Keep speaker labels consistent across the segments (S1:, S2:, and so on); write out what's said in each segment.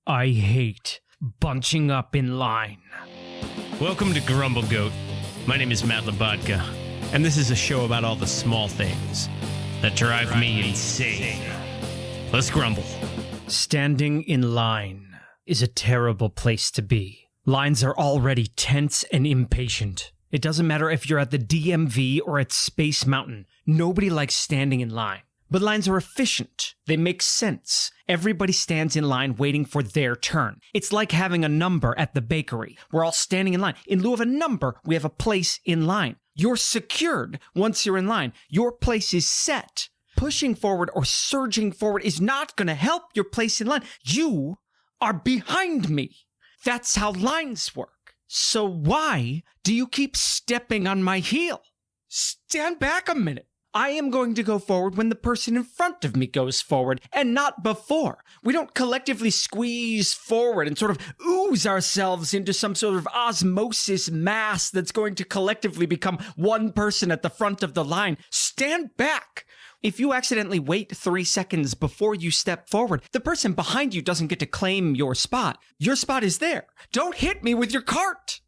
S1: I hate bunching up in line. Welcome to Grumble Goat. My name is Matt Labodka, and this is a show about all the small things that drive me insane. Let's grumble. Standing in line is a terrible place to be. Lines are already tense and impatient. It doesn't matter if you're at the DMV or at Space Mountain. Nobody likes standing in line. But lines are efficient. They make sense. Everybody stands in line waiting for their turn. It's like having a number at the bakery. We're all standing in line. In lieu of a number, we have a place in line. You're secured once you're in line. Your place is set. Pushing forward or surging forward is not going to help your place in line. You are behind me. That's how lines work. So why do you keep stepping on my heel? Stand back a minute. I am going to go forward when the person in front of me goes forward, and not before. We don't collectively squeeze forward and sort of ooze ourselves into some sort of osmosis mass that's going to collectively become one person at the front of the line. Stand back. If you accidentally wait 3 seconds before you step forward, the person behind you doesn't get to claim your spot. Your spot is there. Don't hit me with your cart.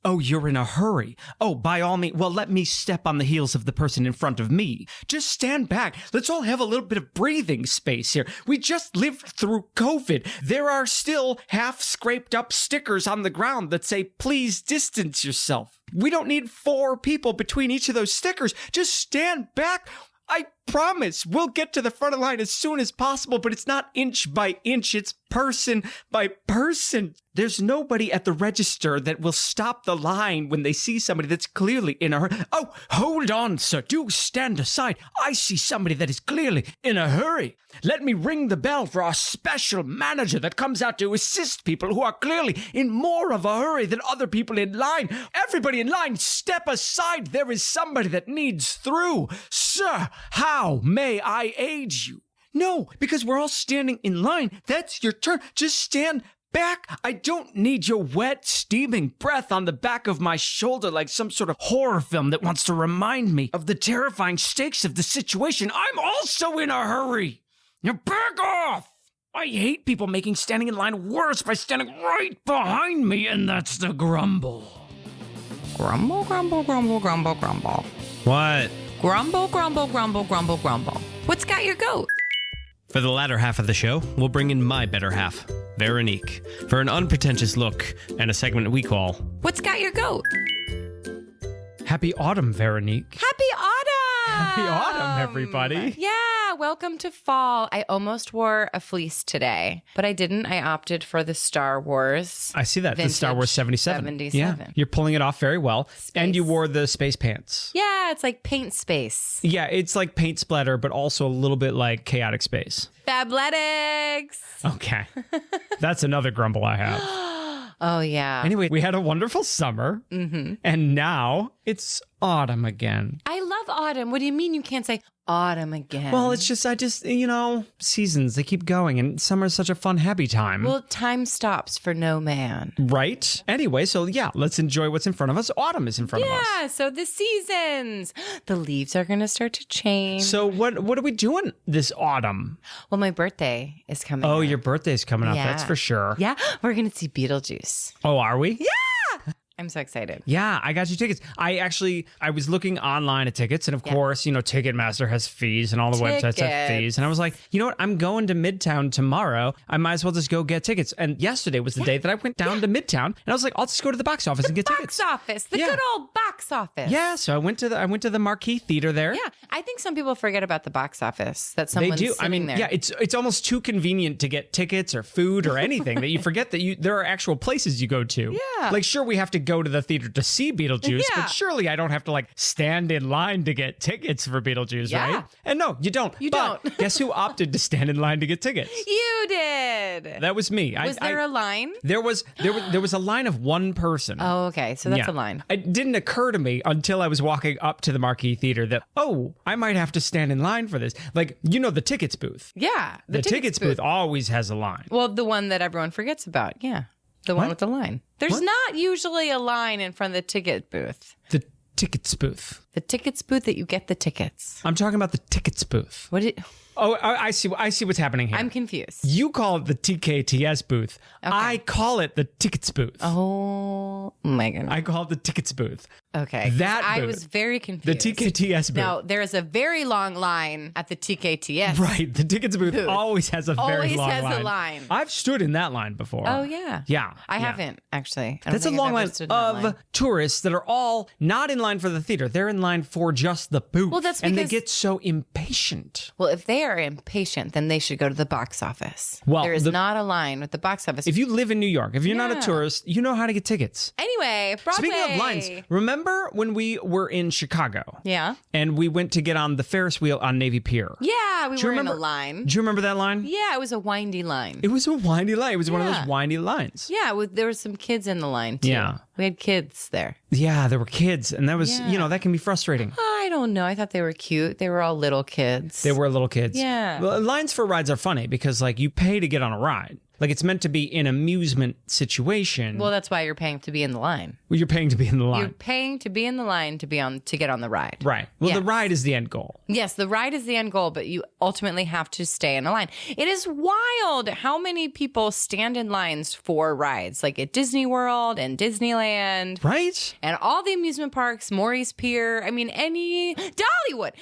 S1: Oh, you're in a hurry. Oh, by all means, well, let me step on the heels of the person in front of me. Just stand back. Let's all have a little bit of breathing space here. We just lived through COVID. There are still half scraped up stickers on the ground that say, please distance yourself. We don't need 4 people between each of those stickers. Just stand back. I promise we'll get to the front of the line as soon as possible, but it's not inch by inch, it's person by person. There's nobody at the register that will stop the line when they see somebody that's clearly in a hurry. Oh, hold on, sir. Do stand aside. I see somebody that is clearly in a hurry. Let me ring the bell for our special manager that comes out to assist people who are clearly in more of a hurry than other people in line. Everybody in line, step aside. There is somebody that needs through. Sir, how may I aid you? No, because we're all standing in line. That's your turn. Just stand back. I don't need your wet, steaming breath on the back of my shoulder like some sort of horror film that wants to remind me of the terrifying stakes of the situation. I'm also in a hurry. Now back off. I hate people making standing in line worse by standing right behind me, and that's the grumble.
S2: Grumble, grumble, grumble, grumble, grumble.
S1: What?
S2: Grumble, grumble, grumble, grumble, grumble. What's got your goat?
S1: For the latter half of the show, we'll bring in my better half, Veronique, for an unpretentious look and a segment we call
S2: What's got your goat?
S1: Happy Autumn, Veronique.
S2: Happy autumn!
S1: Happy autumn, everybody.
S2: Yeah, welcome to fall. I almost wore a fleece today, but I didn't. I opted for the Star Wars.
S1: I see that, the Star Wars 77. Yeah,
S2: 77.
S1: you're pulling it off very well.
S2: Space.
S1: And you wore the space pants.
S2: Yeah, it's like paint space.
S1: Yeah, it's like paint splatter, but also a little bit like chaotic space.
S2: Fabletics.
S1: Okay. That's another grumble I have.
S2: Oh, yeah.
S1: Anyway, we had a wonderful summer, and now it's autumn again.
S2: I love autumn. What do you mean you can't say autumn again?
S1: Well, it's just, seasons, they keep going, and summer's such a fun, happy time.
S2: Well, time stops for no man.
S1: Right? Anyway, so yeah, let's enjoy what's in front of us. Autumn is in front of us.
S2: Yeah, so the seasons. The leaves are going to start to change.
S1: So what are we doing this autumn?
S2: Well, my birthday is coming
S1: Oh,
S2: up.
S1: your birthday's coming up,
S2: Yeah.
S1: that's for sure.
S2: Yeah, we're going to see Beetlejuice.
S1: Oh, are we?
S2: Yeah! I'm so excited.
S1: Yeah, I got you tickets. I was looking online at tickets, and of course, Ticketmaster has fees, and all the websites have fees. And I was like, you know what? I'm going to Midtown tomorrow. I might as well just go get tickets. And yesterday was the day that I went down to Midtown, and I was like, I'll just go to the box office and get tickets.
S2: Box office, the good old box office.
S1: Yeah, so I went to the Marquee Theater there.
S2: Yeah, I think some people forget about the box office. That
S1: They
S2: someone's
S1: do.
S2: sitting there.
S1: Yeah, it's almost too convenient to get tickets or food or anything that you forget that there are actual places you go to.
S2: Yeah.
S1: Like, sure, we have to go to the theater to see Beetlejuice,
S2: Yeah.
S1: but surely I don't have to stand in line to get tickets for Beetlejuice,
S2: Yeah.
S1: right? And no, you don't.
S2: You
S1: But
S2: don't.
S1: Guess who opted to stand in line to get tickets?
S2: You did.
S1: That was me.
S2: Was there a line?
S1: There was a line of one person.
S2: Oh, okay. So that's
S1: Yeah.
S2: a line.
S1: It didn't occur to me until I was walking up to the Marquee Theater that, I might have to stand in line for this. The tickets booth.
S2: Yeah.
S1: The tickets booth always has a line.
S2: Well, the one that everyone forgets about. Yeah. The one
S1: What?
S2: with the line. There's
S1: What?
S2: not usually a line in front of the ticket booth.
S1: The tickets booth.
S2: The tickets booth that you get the tickets.
S1: I'm talking about the tickets booth.
S2: What did...
S1: Oh, I see what's happening here.
S2: I'm confused.
S1: You call it the TKTS booth.
S2: Okay.
S1: I call it the tickets booth.
S2: Oh my goodness.
S1: I call it the tickets booth.
S2: Okay.
S1: That
S2: I
S1: booth.
S2: was very
S1: The
S2: confused.
S1: TKTS booth.
S2: Now, there is a very long line at the TKTS.
S1: Right. The tickets booth always has a very long line.
S2: Always has a line.
S1: I've stood in that line before.
S2: Oh, yeah.
S1: Yeah.
S2: I
S1: yeah.
S2: haven't, actually. I don't
S1: That's a
S2: think
S1: long
S2: I've
S1: line
S2: ever stood in that
S1: of
S2: line.
S1: tourists that are all not in line for the theater. They're in line for just the booth.
S2: Well, that's
S1: and they
S2: because-
S1: get so impatient.
S2: Well, if they are impatient, then they should go to the box office.
S1: Well,
S2: there is not a line with the box office.
S1: If you live in New York, if you're not a
S2: Yeah.
S1: tourist, you know how to get tickets.
S2: Anyway, Broadway.
S1: Speaking of lines, remember when we were in Chicago?
S2: Yeah.
S1: And we went to get on the Ferris wheel on Navy Pier.
S2: Yeah, we
S1: Do you
S2: were in
S1: remember
S2: a line.
S1: Do you remember that line?
S2: Yeah, it was a windy line.
S1: It was a windy line. It was one of
S2: Yeah.
S1: those windy lines.
S2: Yeah, there were some kids in the line, too.
S1: Yeah.
S2: We had kids there.
S1: Yeah, there were kids, and that was,
S2: Yeah.
S1: that can be frustrating.
S2: I don't know. I thought they were cute. They were all little kids.
S1: They were little kids.
S2: Yeah.
S1: Well, lines for rides are funny because, like, you pay to get on a ride. Like, it's meant to be an amusement situation.
S2: Well, that's why you're paying to be in the line.
S1: Well, you're paying to be in the line.
S2: You're paying to be in the line to get on the ride.
S1: Right. Well,
S2: Yeah.
S1: the ride is the end goal.
S2: Yes, the ride is the end goal, but you ultimately have to stay in a line. It is wild how many people stand in lines for rides, like at Disney World and Disneyland.
S1: Right?
S2: And all the amusement parks, Maurice Pier. I mean, Dollywood.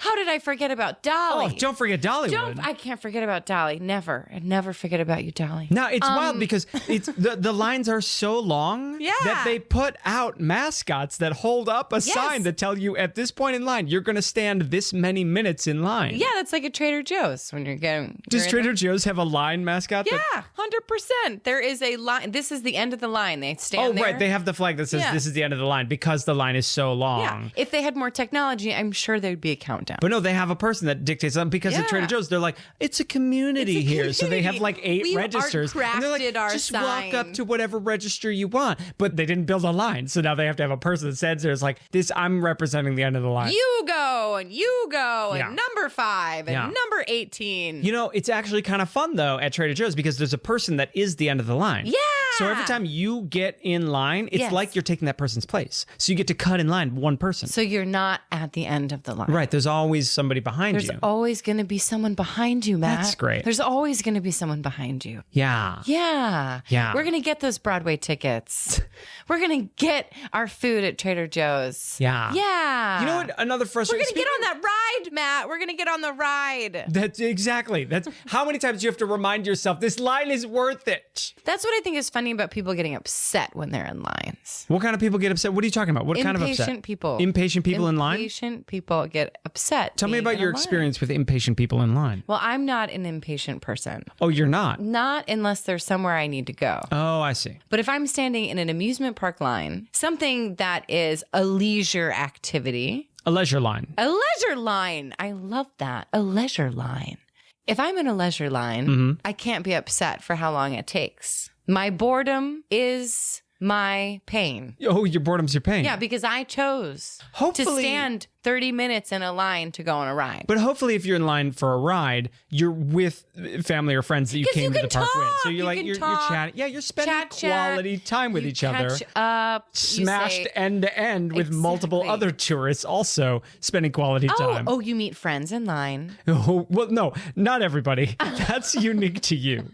S2: How did I forget about Dolly?
S1: Oh, don't forget Dollywood.
S2: I can't forget about Dolly. Never. I never forget about you, Dolly.
S1: Now, it's wild because it's the lines are so long
S2: Yeah.
S1: that they put out mascots that hold up a
S2: Yes.
S1: sign that tell you at this point in line, you're going to stand this many minutes in line.
S2: Yeah, that's like a Trader Joe's when you're going.
S1: Does Trader Joe's have a line mascot?
S2: Yeah, 100%. There is a line. This is the end of the line. They stand there.
S1: Right. They have the flag that says
S2: Yeah.
S1: this is the end of the line because the line is so long.
S2: Yeah. If they had more technology, I'm sure there'd be a countdown.
S1: But no, they have a person that dictates them because at
S2: Yeah.
S1: Trader Joe's, they're like, it's a community
S2: It's a
S1: here. So they have like 8
S2: We
S1: registers. And they're like,
S2: art-crafted our
S1: just walk up
S2: sign.
S1: to whatever register you want. But they didn't build a line. So now they have to have a person that says there's like, this, I'm representing the end of the line.
S2: You go and you go
S1: Yeah.
S2: and number 5 and
S1: Yeah.
S2: number 18.
S1: It's actually kind of fun though at Trader Joe's because there's a person that is the end of the line.
S2: Yeah.
S1: So every time you get in line, it's
S2: Yes.
S1: like you're taking that person's place. So you get to cut in line one person.
S2: So you're not at the end of the line.
S1: Right. There's always somebody behind
S2: There's
S1: you.
S2: always going to be someone behind you, Matt.
S1: That's great.
S2: There's always going to be someone behind you.
S1: Yeah.
S2: Yeah.
S1: Yeah.
S2: We're going to get those Broadway tickets. We're going to get our food at Trader Joe's.
S1: Yeah.
S2: Yeah.
S1: You know what? Another
S2: We're
S1: frustrating.
S2: going to get on that ride, Matt. We're going to get on the ride.
S1: That's exactly. That's how many times you have to remind yourself this line is worth it.
S2: That's what I think is funny about people getting upset when they're in lines.
S1: What kind of people get upset? What are you talking about? What kind of upset?
S2: Impatient people.
S1: Impatient people in line?
S2: Impatient people get upset.
S1: Tell me
S2: being
S1: about
S2: in
S1: your
S2: a line.
S1: experience with impatient people in line.
S2: Well, I'm not an impatient person.
S1: Oh, you're not?
S2: Not unless there's somewhere I need to go.
S1: Oh, I see.
S2: But if I'm standing in an amusement park line, something that is a leisure activity,
S1: A leisure line.
S2: a leisure line, I love that. A leisure line. If I'm in a leisure line,
S1: Mm-hmm.
S2: I can't be upset for how long it takes. My boredom is my pain.
S1: Oh, your boredom's your pain.
S2: Yeah, because I chose to
S1: Hopefully-
S2: stand 30 minutes in a line to go on a ride.
S1: But hopefully, if you're in line for a ride, you're with family or friends that you
S2: 'Cause
S1: came
S2: you
S1: to the
S2: can
S1: park with. So
S2: talk,
S1: you're
S2: you
S1: like
S2: can
S1: you're
S2: talk,
S1: chatting. Yeah, you're spending
S2: chat, chat.
S1: quality time with
S2: You
S1: each other.
S2: catch up. You
S1: Smashed
S2: say,
S1: end to end with multiple
S2: Exactly.
S1: other tourists also spending quality time.
S2: Oh, you meet friends in line.
S1: Oh, well, no, not everybody. That's unique to you.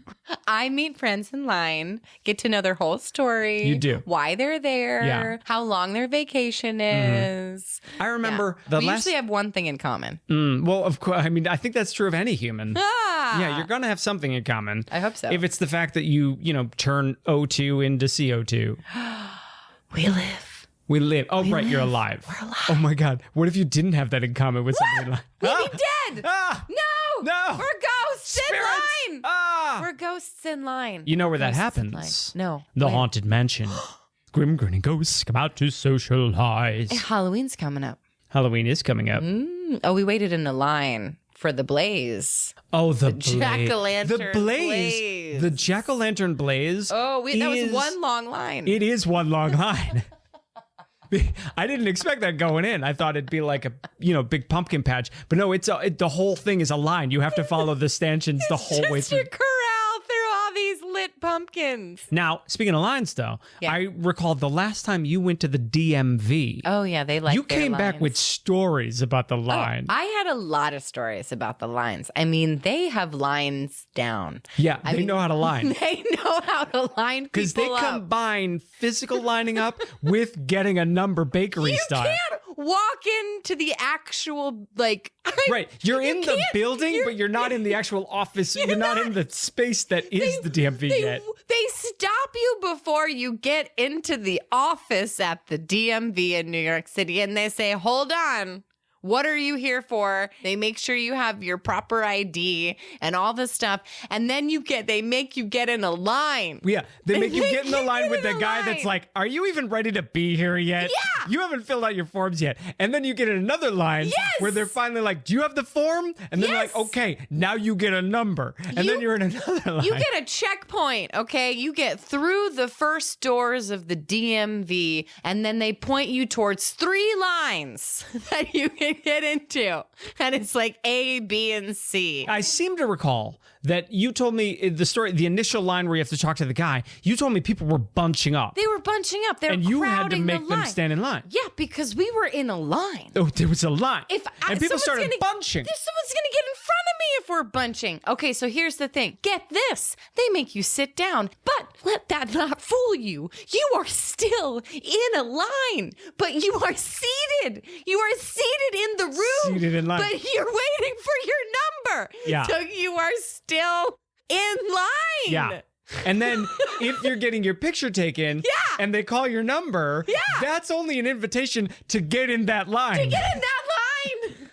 S2: I meet friends in line, get to know their whole story.
S1: You do.
S2: Why they're there,
S1: Yeah.
S2: how long their vacation is.
S1: I remember
S2: Yeah.
S1: the
S2: we
S1: last.
S2: usually have one thing in common.
S1: Well, of course. I mean, I think that's true of any human.
S2: Ah!
S1: Yeah, you're gonna have something in common.
S2: I hope so.
S1: If it's the fact that you turn O2 into CO2.
S2: We live.
S1: We live. Oh, right, you're alive.
S2: We're alive.
S1: Oh my God, what if you didn't have that in common with somebody? Like,
S2: We'd be dead.
S1: Ah!
S2: No.
S1: No.
S2: We're ghosts
S1: Spirits!
S2: in line.
S1: Ah!
S2: We're ghosts in line.
S1: You know where that
S2: Ghosts in
S1: happens?
S2: line. No.
S1: The
S2: Where?
S1: haunted mansion. Grim grinning ghosts come out to socialize.
S2: Halloween's coming up.
S1: Halloween is coming up.
S2: Oh, we waited in a line for the blaze.
S1: Oh, the
S2: jack-o'-lantern
S1: The blaze.
S2: blaze.
S1: The jack-o'-lantern blaze.
S2: Oh, that was
S1: is-
S2: one long line.
S1: It is one long line. I didn't expect that going in. I thought it'd be like a big pumpkin patch, but no, the whole thing is a line. You have to follow the stanchions the whole way
S2: Just
S1: through.
S2: to corral through all these lit pumpkins.
S1: Now, speaking of lines, though,
S2: Yeah.
S1: I recall the last time you went to the DMV.
S2: Oh, yeah, they like
S1: you
S2: their
S1: came back
S2: lines.
S1: with stories about the line.
S2: I had a lot of stories about the lines. I mean, they have lines down.
S1: Yeah,
S2: I
S1: they
S2: mean,
S1: know how to line.
S2: They know how to line people
S1: Because they
S2: up.
S1: combine physical lining up with getting a number bakery
S2: You
S1: style.
S2: can't walk into the actual, like...
S1: Right. You're
S2: You
S1: in the
S2: can't-
S1: building, but you're not in the actual office. You're not in the space that is the DMV yet.
S2: They stop you before you get into the office at the DMV in New York City, and they say, hold on. What are you here for? They make sure you have your proper ID and all this stuff. And then they make you get in a line.
S1: Yeah, they make you get in the
S2: make
S1: line
S2: you
S1: with
S2: get
S1: the
S2: in a
S1: guy
S2: line.
S1: that's like, are you even ready to be here yet?
S2: Yeah.
S1: You haven't filled out your forms yet. And then you get in another line
S2: Yes.
S1: where they're finally like, do you have the form? And then they're like,
S2: Yes.
S1: okay, now you get a number. And then you're in another line.
S2: You get a checkpoint, okay? You get through the first doors of the DMV, and then they point you towards 3 lines that you can get into. And it's like A, B, and C.
S1: I seem to recall that you told me the story, the initial line where you have to talk to the guy, you told me people were bunching up.
S2: They were bunching up. They were
S1: And you had to
S2: crowding
S1: make
S2: the
S1: them
S2: line.
S1: stand in line.
S2: Yeah, because we were in a line.
S1: Oh, there was a line.
S2: And
S1: people
S2: someone's
S1: started
S2: gonna-
S1: bunching.
S2: Someone's going to get in front of me if we're bunching. Okay, so here's the thing. Get this. They make you sit down, but let that not fool you. You are still in a line, but you are seated. You are seated in the room.
S1: Seated in line.
S2: But you're waiting for your number.
S1: Yeah.
S2: So you are still in line.
S1: Yeah. And then if you're getting your picture taken
S2: Yeah.
S1: and they call your number,
S2: Yeah.
S1: that's only an invitation to get in that line.
S2: Get in that line.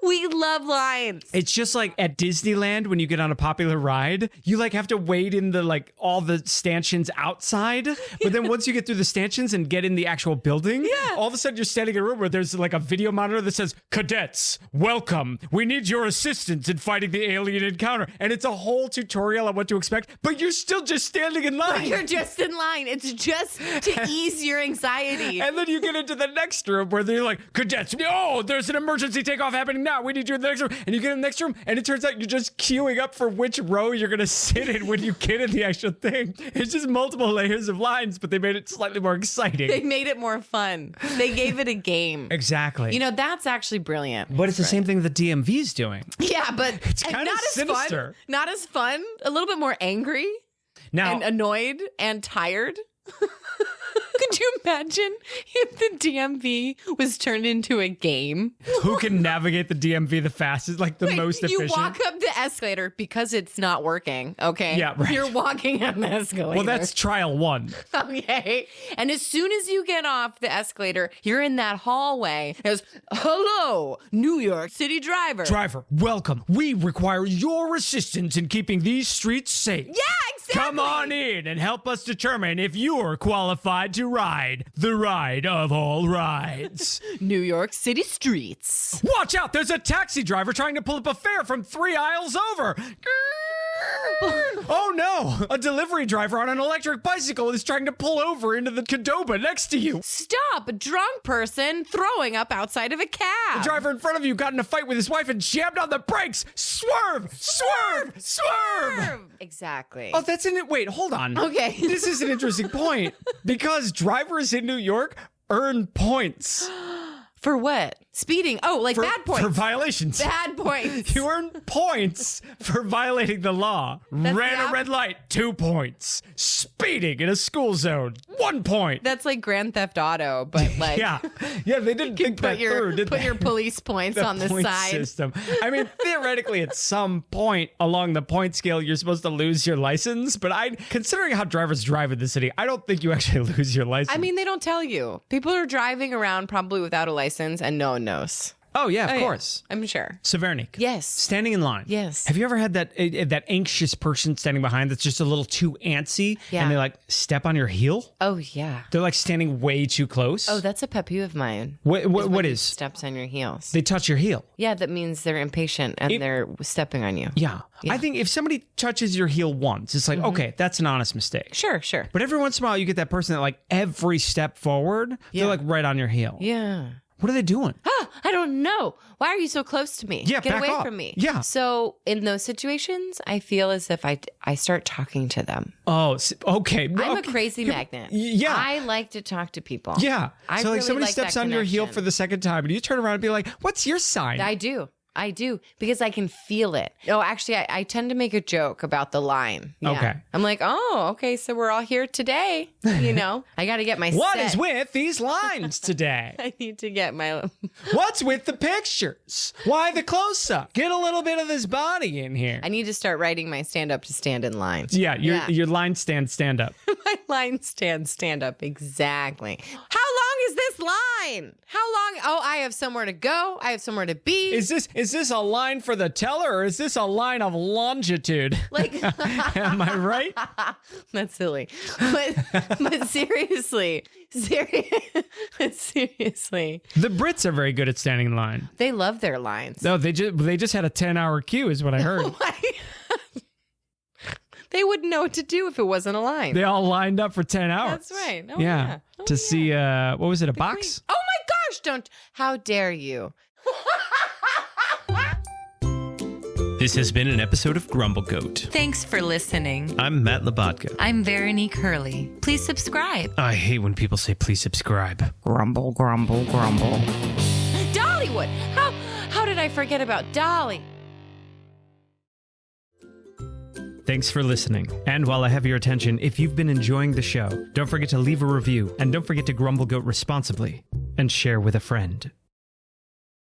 S2: We love lines.
S1: It's just like at Disneyland when you get on a popular ride, you like have to wait in the like all the stanchions outside. But then once you get through the stanchions and get in the actual building, all of a sudden you're standing in a room where there's like a video monitor that says, "Cadets, welcome. We need your assistance in fighting the alien encounter." And it's a whole tutorial on what to expect, but you're still just standing in line.
S2: You're just in line. It's just to ease your anxiety.
S1: And then you get into the next room where they're like, "Cadets, oh, there's an emergency takeoff happening now. We need you in the next room." And you get in the next room, and it turns out you're just queuing up for which row you're going to sit in when you get in the actual thing. It's just multiple layers of lines, but they made it slightly more exciting.
S2: They made it more fun. They gave it a game.
S1: Exactly.
S2: You know, that's actually brilliant.
S1: but it's the same thing the DMV's doing.
S2: Yeah, but
S1: It's kinda
S2: not as
S1: sinister.
S2: fun. Not as fun. A little bit more angry
S1: Now,
S2: and annoyed and tired. Could you imagine if the DMV was turned into a game?
S1: who can navigate the DMV the fastest, like the most
S2: You
S1: efficient?
S2: walk up the escalator because it's not working, okay?
S1: Yeah, right.
S2: You're walking on the escalator.
S1: Well, that's trial 1.
S2: okay. And as soon as you get off the escalator, you're in that hallway. It goes, "Hello, New York City driver."
S1: Driver, welcome. We require your assistance in keeping these streets safe.
S2: Yeah, exactly.
S1: Come on in and help us determine if you're qualified to ride the ride of all rides.
S2: New York City streets.
S1: Watch out, there's a taxi driver trying to pull up a fare from 3 aisles over. Oh no, a delivery driver on an electric bicycle is trying to pull over into the Qdoba next to you.
S2: Stop, a drunk person throwing up outside of a cab.
S1: The driver in front of you got in a fight with his wife and jammed on the brakes. Swerve! Swerve! Swerve!
S2: Exactly.
S1: Oh, that's in it. Wait, hold on.
S2: Okay.
S1: This is an interesting point because drivers in New York earn points
S2: For what? Speeding. Oh, like bad points.
S1: for violations.
S2: Bad points.
S1: You earn points for violating the law. Ran
S2: the
S1: a red light, 2 points. Speeding in a school zone, 1 point.
S2: That's like Grand Theft Auto, but like
S1: Yeah, they didn't think that through, did
S2: put
S1: they?
S2: your police points on the
S1: point
S2: side.
S1: system. I mean, theoretically, at some point along the point scale, you're supposed to lose your license. But considering how drivers drive in the city, I don't think you actually lose your license.
S2: I mean, they don't tell you. People are driving around probably without a license and no one knows.
S1: oh yeah, of
S2: yeah.
S1: course.
S2: I'm sure.
S1: So Veronique.
S2: Yes.
S1: Standing in line.
S2: Yes.
S1: Have you ever had that anxious person standing behind that's just a little too antsy
S2: Yeah.
S1: and they like step on your heel?
S2: Oh, yeah.
S1: They're like standing way too close.
S2: Oh, that's a pet peeve of mine.
S1: what
S2: When
S1: is?
S2: steps on your heels?
S1: They touch your heel.
S2: Yeah, that means they're impatient and they're stepping on you.
S1: Yeah. I think if somebody touches your heel once, it's like, okay, that's an honest mistake.
S2: Sure, sure.
S1: But every once in a while, you get that person that like every step forward,
S2: Yeah.
S1: they're like right on your heel.
S2: Yeah.
S1: What are they doing?
S2: I don't know. Why are you so close to me?
S1: Yeah,
S2: Get
S1: back
S2: away
S1: off.
S2: from me.
S1: Yeah.
S2: So in those situations, I feel as if I start talking to them.
S1: Oh, okay.
S2: I'm a crazy magnet.
S1: Yeah.
S2: I like to talk to people.
S1: Yeah.
S2: I
S1: so like
S2: really
S1: somebody
S2: like
S1: steps
S2: that
S1: on your heel
S2: connection.
S1: for the second time and you turn around and be like, what's your sign?
S2: I do because I can feel it. No, actually, I tend to make a joke about the line. Yeah.
S1: Okay.
S2: I'm like, oh, okay, so we're all here today. You know, I got to get my
S1: What
S2: set.
S1: is with these lines today?
S2: I need to get my.
S1: What's with the pictures? Why the close-up? Get a little bit of this body in here.
S2: I need to start writing my stand-up to stand in line.
S1: Yeah, your line stand up.
S2: My line stand up. Exactly. How long is this line? How long? Oh, I have somewhere to go. I have somewhere to be.
S1: Is this a line for the teller or is this a line of longitude?
S2: Like,
S1: am I right?
S2: That's silly. But seriously. The
S1: Brits are very good at standing in line.
S2: They love their lines.
S1: No, they just had a 10-hour queue is what I heard.
S2: They wouldn't know what to do if it wasn't a line.
S1: They all lined up for 10 hours.
S2: That's right. Oh,
S1: yeah.
S2: Oh,
S1: to see, what was it, a box?
S2: Queen. Oh my gosh, how dare you?
S1: This has been an episode of Grumble Goat.
S2: Thanks for listening.
S1: I'm Mat Labodka.
S2: I'm Veronique Hurley. Please subscribe.
S1: I hate when people say please subscribe.
S2: Grumble, grumble, grumble. Dollywood! How did I forget about Dolly?
S1: Thanks for listening. And while I have your attention, if you've been enjoying the show, don't forget to leave a review and don't forget to Grumble Goat responsibly and share with a friend.